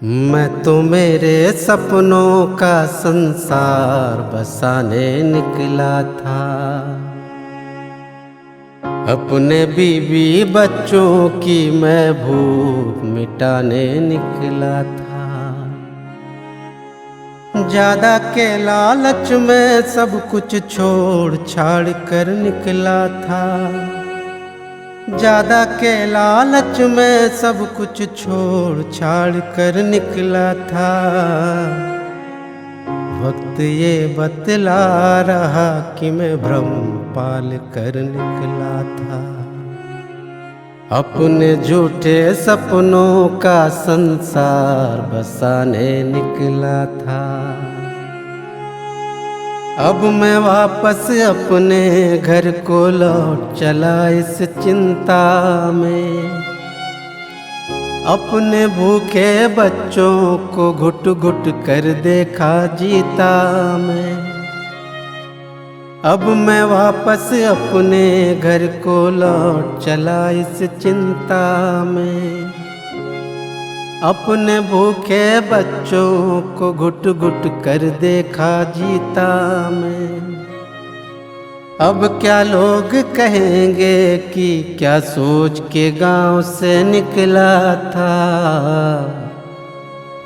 मैं तो मेरे सपनों का संसार बसाने निकला था। अपने बीवी बच्चों की मैं भूख मिटाने निकला था। ज्यादा के लालच में सब कुछ छोड़ छाड़ कर निकला था। ज्यादा के लालच में सब कुछ छोड़ छाड़ कर निकला था। वक्त ये बतला रहा कि मैं भ्रम पाल कर निकला था। अपने झूठे सपनों का संसार बसाने निकला था। अब मैं वापस अपने घर को लौट चला इस चिंता में। अपने भूखे बच्चों को घुट घुट कर देखा जीता मैं। अब मैं वापस अपने घर को लौट चला इस चिंता में। अपने भूखे बच्चों को घुट घुट कर देखा जीता मैं। अब क्या लोग कहेंगे कि क्या सोच के गांव से निकला था।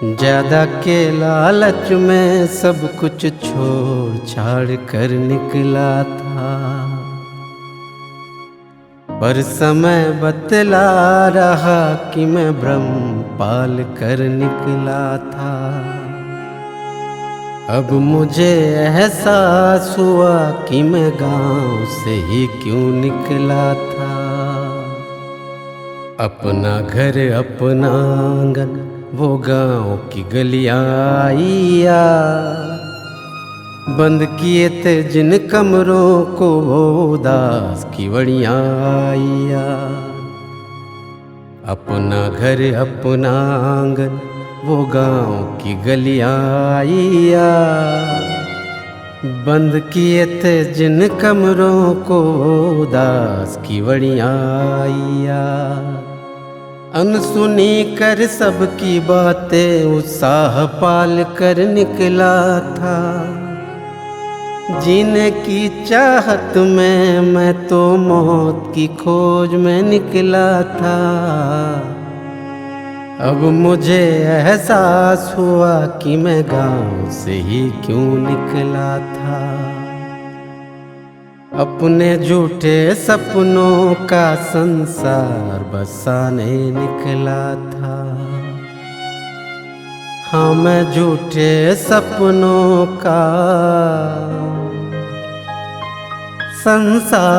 ज्यादा के लालच में सब कुछ छोड़ छाड़ कर निकला था। पर समय बतला रहा कि मैं भ्रम पाल कर निकला था। अब मुझे एहसास हुआ कि मैं गांव से ही क्यों निकला था। अपना घर अपना आंगन वो गांव की गलियां आइया। बंद किए थे जिन कमरों को वो उदास की वड़ियां आइया। अपना घर अपना आंगन वो गांव की गलियां आइया। बंद किए थे जिन कमरों को उदास की वड़ियां आइया। अनसुनी कर सबकी बातें उत्साह पाल कर निकला था। जीने की चाहत में मैं तो मौत की खोज में निकला था। अब मुझे एहसास हुआ कि मैं गांव से ही क्यों निकला था। अपने झूठे सपनों का संसार बसाने निकला था। हाँ, मैं झूठे सपनों का संसार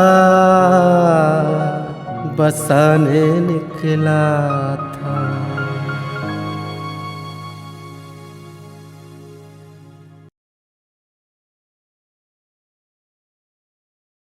बसाने निकला था।